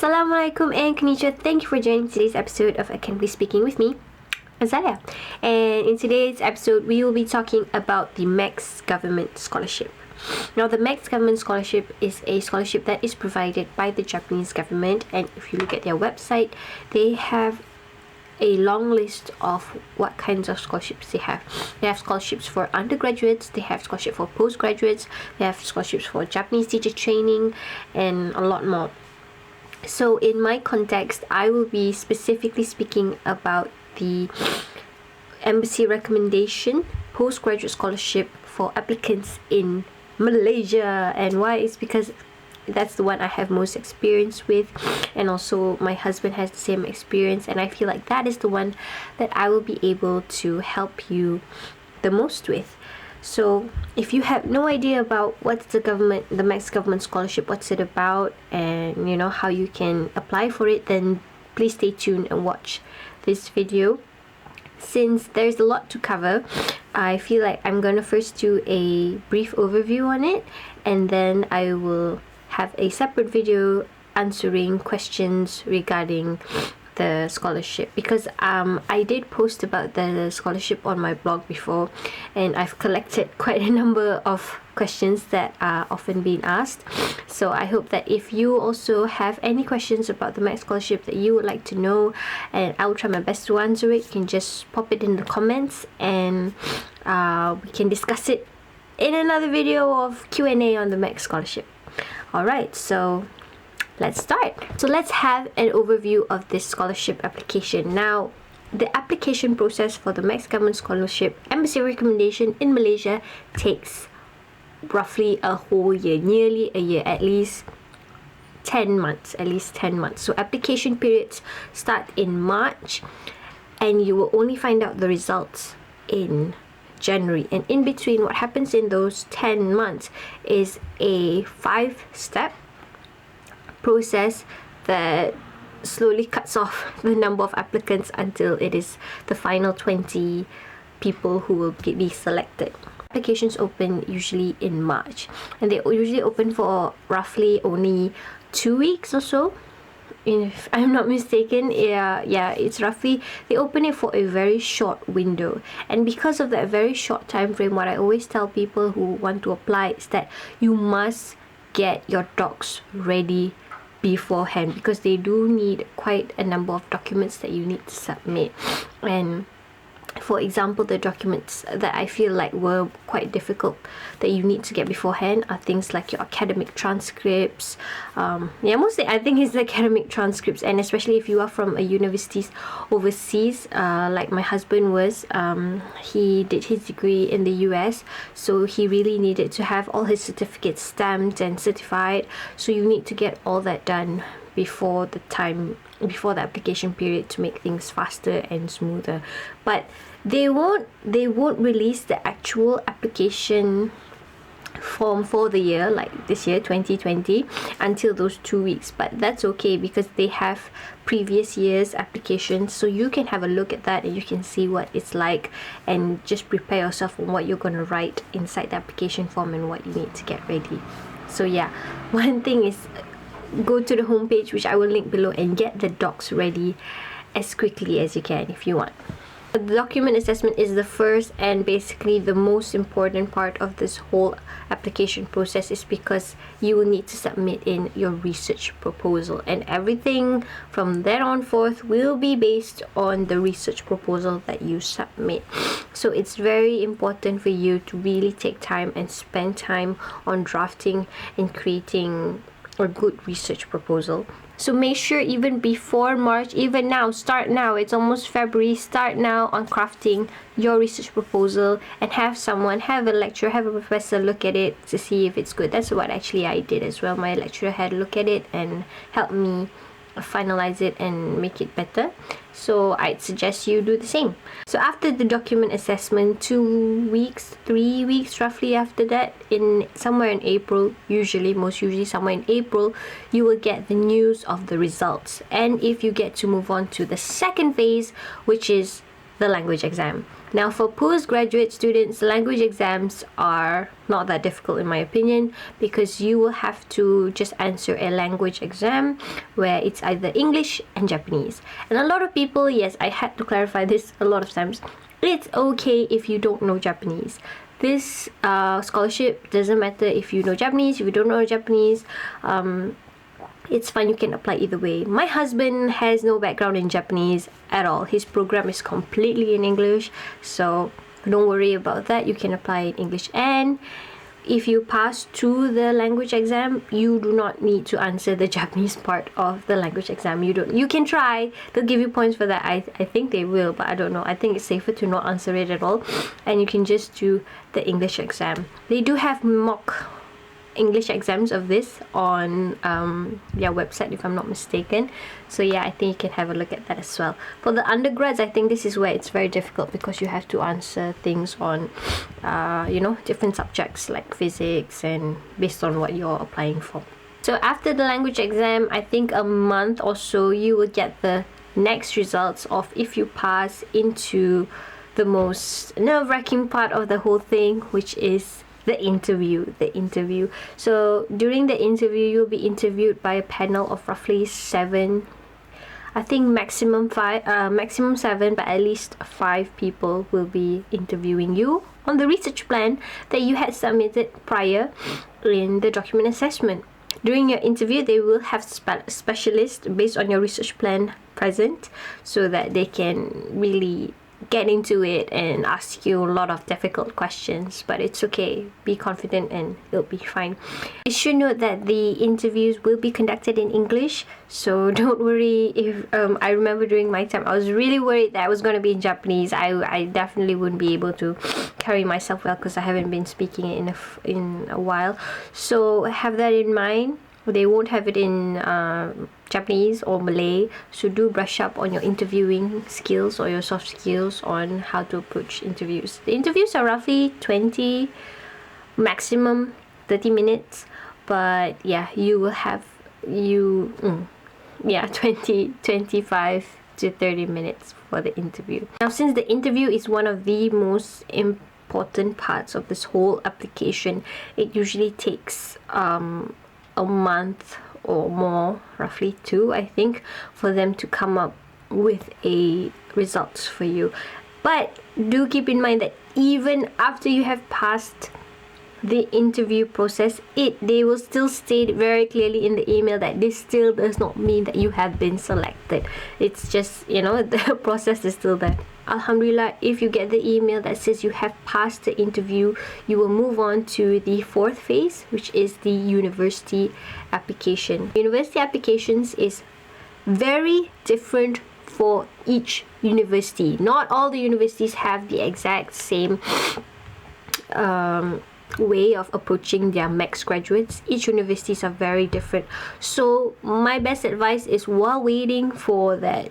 Assalamualaikum and konnichiwa. Thank you for joining today's episode of I Can Be Speaking with me, Azalea. And in today's episode, we will be talking about the MEXT government scholarship. Now, the MEXT government scholarship is a scholarship that is provided by the Japanese government, and if you look at their website, they have a long list of what kinds of scholarships they have. They have scholarships for undergraduates, they have scholarship for postgraduates, they have scholarships for Japanese teacher training, and a lot more. So in my context, I will be specifically speaking about the embassy recommendation postgraduate scholarship for applicants in Malaysia. And why? It's because that's the one I have most experience with, and also my husband has the same experience, and I feel like that is the one that I will be able to help you the most with. So if you have no idea about what's the MEXT government scholarship, what's it about, and you know how you can apply for it, then please stay tuned and watch this video. Since there's a lot to cover, I feel like I'm gonna first do a brief overview on it, and then I will have a separate video answering questions regarding the scholarship, because I did post about the scholarship on my blog before, and I've collected quite a number of questions that are often being asked. So I hope that if you also have any questions about the MEXT scholarship that you would like to know, and I will try my best to answer it, you can just pop it in the comments, and we can discuss it in another video of Q&A on the MEXT scholarship. Alright, so let's start. So let's have an overview of this scholarship application. Now, the application process for the MEXT government scholarship embassy recommendation in Malaysia takes roughly a whole year, nearly a year, at least 10 months. So application periods start in March, and you will only find out the results in January. And in between, what happens in those 10 months is a 5-step process that slowly cuts off the number of applicants until it is the final 20 people who will be selected. Applications open usually in March, and they usually open for roughly only 2 weeks or so, if I'm not mistaken. It's roughly, they open it for a very short window, and because of that very short time frame, what I always tell people who want to apply is that you must get your docs ready beforehand, because they do need quite a number of documents that you need to submit. And for example, the documents that I feel like were quite difficult that you need to get beforehand are things like your academic transcripts. Mostly I think it's academic transcripts, and especially if you are from a universities overseas, like my husband was. He did his degree in the US, so he really needed to have all his certificates stamped and certified. So you need to get all that done before the application period to make things faster and smoother. But they won't release the actual application form for the year, like this year 2020, until those 2 weeks. But that's okay, because they have previous year's applications, so you can have a look at that and you can see what it's like, and just prepare yourself on what you're going to write inside the application form and what you need to get ready. So yeah, one thing is, go to the homepage, which I will link below, and get the docs ready as quickly as you can if you want. The document assessment is the first and basically the most important part of this whole application process, is because you will need to submit in your research proposal, and everything from there on forth will be based on the research proposal that you submit. So it's very important for you to really take time and spend time on drafting and creating a good research proposal. So make sure even before March, even now, start now, it's almost February, start now on crafting your research proposal, and have a lecturer, have a professor look at it to see if it's good. That's what actually I did as well. My lecturer had a look at it and helped me finalize it and make it better. So I'd suggest you do the same. So after the document assessment, 2 weeks, 3 weeks roughly after that, somewhere in April, most usually somewhere in April, you will get the news of the results. And if you get to move on to the second phase, which is the language exam. Now for postgraduate students, language exams are not that difficult in my opinion, because you will have to just answer a language exam where it's either English and Japanese. And a lot of people, yes, I had to clarify this a lot of times, it's okay if you don't know Japanese. This scholarship doesn't matter if you know Japanese, if you don't know Japanese. It's fine, you can apply either way. My husband has no background in Japanese at all. His program is completely in English, so don't worry about that. You can apply in English, and if you pass to the language exam, you do not need to answer the Japanese part of the language exam. You can try, they'll give you points for that. I think they will, but I don't know. I think it's safer to not answer it at all, and you can just do the English exam. They do have mock English exams of this on their website, if I'm not mistaken. So yeah, I think you can have a look at that as well. For the undergrads, I think this is where it's very difficult, because you have to answer things on different subjects like physics, and based on what you're applying for. So after the language exam, I think a month or so, you will get the next results of if you pass into the most nerve-wracking part of the whole thing, which is the interview. So during the interview, you'll be interviewed by a panel of roughly 7, I think maximum 7, but at least 5 people will be interviewing you on the research plan that you had submitted prior in the document assessment. During your interview, they will have specialists based on your research plan present, so that they can really get into it and ask you a lot of difficult questions. But it's okay, be confident and it'll be fine. I should note that the interviews will be conducted in English, so don't worry if I remember during my time I was really worried that I was going to be in Japanese. I definitely wouldn't be able to carry myself well, because I haven't been speaking it in a while. So have that in mind. They won't have it in Japanese or Malay, so do brush up on your interviewing skills or your soft skills on how to approach interviews. The interviews are roughly 20, maximum 30 minutes, but yeah, you will have 25 to 30 minutes for the interview. Now, since the interview is one of the most important parts of this whole application, it usually takes a month or more, roughly 2, I think, for them to come up with a results for you. But do keep in mind that even after you have passed the interview process, they will still state very clearly in the email that this still does not mean that you have been selected. It's just, the process is still there. Alhamdulillah, if you get the email that says you have passed the interview, you will move on to the 4th phase, which is the university application. University applications is very different for each university. Not all the universities have the exact same way of approaching their MEXT graduates. Each universities are very different. So my best advice is, while waiting for that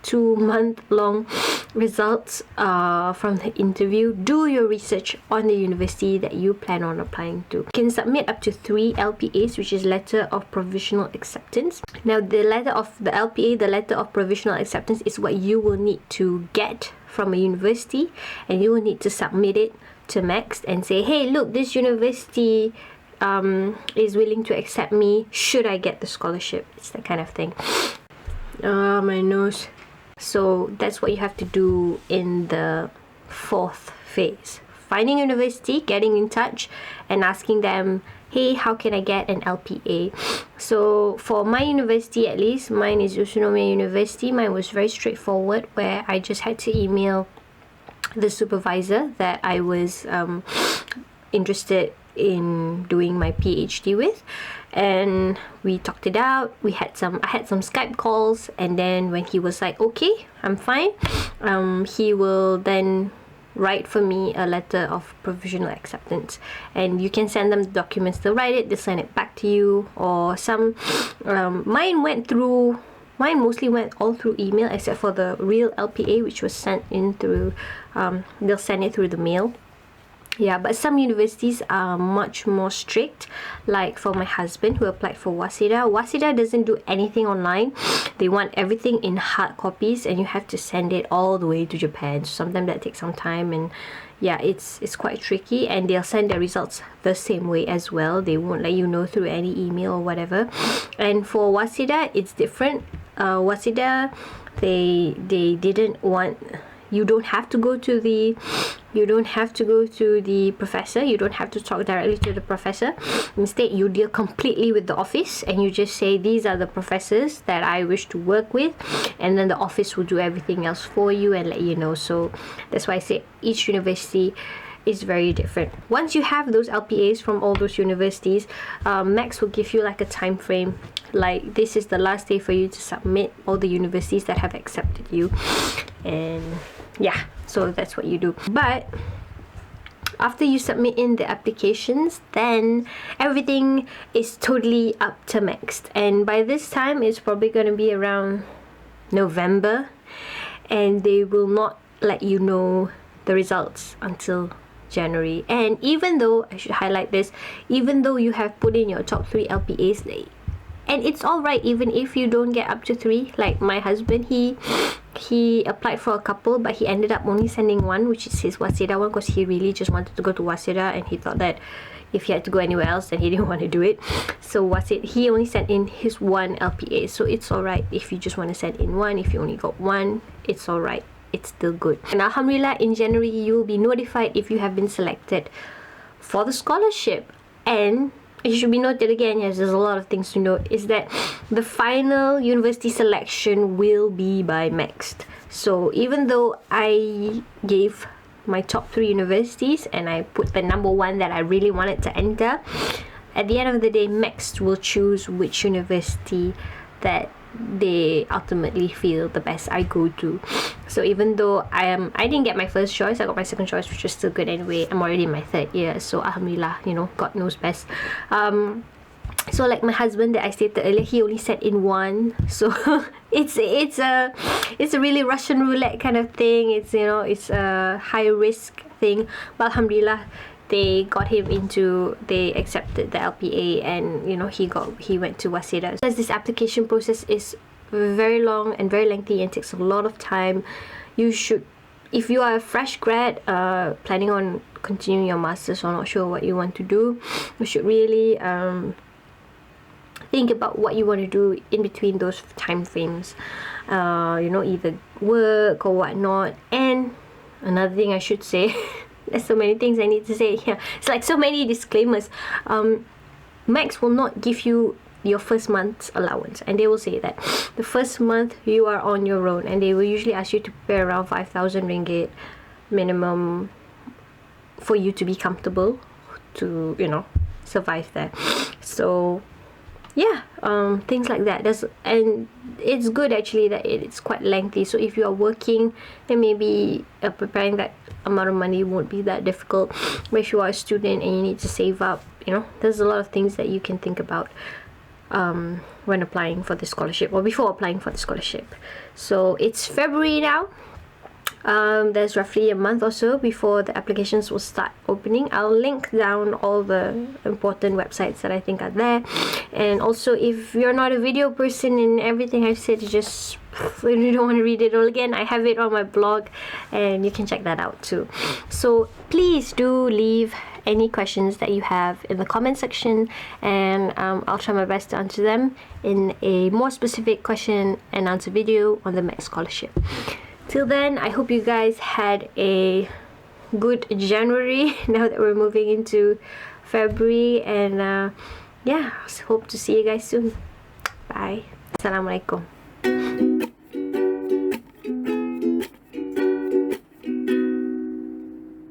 2-month-long results from the interview, do your research on the university that you plan on applying to. You can submit up to 3 LPAs, which is letter of provisional acceptance. Now, the letter of the LPA, the letter of provisional acceptance, is what you will need to get from a university, and you will need to submit it to MEXT and say, hey, look, this university is willing to accept me, should I get the scholarship? It's that kind of thing. My nose. So that's what you have to do in the 4th phase. Finding university, getting in touch and asking them, hey, how can I get an LPA? So for my university, at least, mine is Utsunomiya University. Mine was very straightforward, where I just had to email the supervisor that I was interested in doing my PhD with, and we talked it out. I had some Skype calls, and then when he was like, okay, I'm fine, he will then write for me a letter of provisional acceptance, and you can send them the documents. They'll write it, they'll send it back to you, or some mine mostly went all through email, except for the real LPA, which was sent in through they'll send it through the mail. Yeah, but some universities are much more strict. Like for my husband who applied for Waseda doesn't do anything online. They want everything in hard copies, and you have to send it all the way to Japan. So sometimes that takes some time, and yeah, it's quite tricky. And they'll send their results the same way as well. They won't let you know through any email or whatever. And for Waseda, it's different. Waseda, they didn't want, you don't have to go to the professor. You don't have to talk directly to the professor. Instead, you deal completely with the office, and you just say, these are the professors that I wish to work with, and then the office will do everything else for you and let you know. So that's why I say each university is very different. Once you have those LPAs from all those universities, MEXT will give you like a time frame, like this is the last day for you to submit all the universities that have accepted you. And yeah, so that's what you do. But after you submit in the applications, then everything is totally up to MEXT. And by this time, it's probably going to be around November, and they will not let you know the results until January. And even though, I should highlight this, even though you have put in your top 3 LPAs, and it's all right even if you don't get up to 3. Like my husband, he applied for a couple, but he ended up only sending one, which is his Waseda one, because he really just wanted to go to Waseda, and he thought that if he had to go anywhere else, then he didn't want to do it. So he only sent in his 1 LPA. So it's all right if you just want to send in 1. If you only got 1, it's all right. It's still good. And alhamdulillah, in January you will be notified if you have been selected for the scholarship. And it should be noted again, yes, there's a lot of things to note, is that the final university selection will be by MEXT. So even though I gave my top 3 universities and I put the number 1 that I really wanted to enter, at the end of the day, MEXT will choose which university that they ultimately feel the best I go to. So even though I didn't get my first choice, I got my second choice, which is still good anyway. I'm already in my 3rd year, so alhamdulillah, you know, God knows best. So like my husband that I stated earlier, he only sent in 1. So it's a really Russian roulette kind of thing. It's, you know, it's a high risk thing, but alhamdulillah, they got him into, they accepted the LPA, and you know, he went to Waseda. Because this application process is very long and very lengthy and takes a lot of time, you should, if you are a fresh grad planning on continuing your masters or not sure what you want to do, you should really think about what you want to do in between those time frames, you know, either work or whatnot. And another thing I should say, there's so many things I need to say here. It's like so many disclaimers. MEXT will not give you your first month's allowance, and they will say that the first month you are on your own, and they will usually ask you to pay around 5,000 ringgit minimum for you to be comfortable to, you know, survive there. So yeah, things like that. And it's good actually that it's quite lengthy. So if you are working, then maybe preparing that amount of money won't be that difficult. But if you are a student and you need to save up, you know, there's a lot of things that you can think about when applying for the scholarship or before applying for the scholarship. So it's February now. There's roughly a month or so before the applications will start opening. I'll link down all the important websites that I think are there. And also, if you're not a video person and everything I've said, just if you don't want to read it all again, I have it on my blog and you can check that out too. So please do leave any questions that you have in the comment section, and I'll try my best to answer them in a more specific question and answer video on the MEXT scholarship. Till then, I hope you guys had a good January now that we're moving into February, and yeah, hope to see you guys soon. Bye. Assalamualaikum.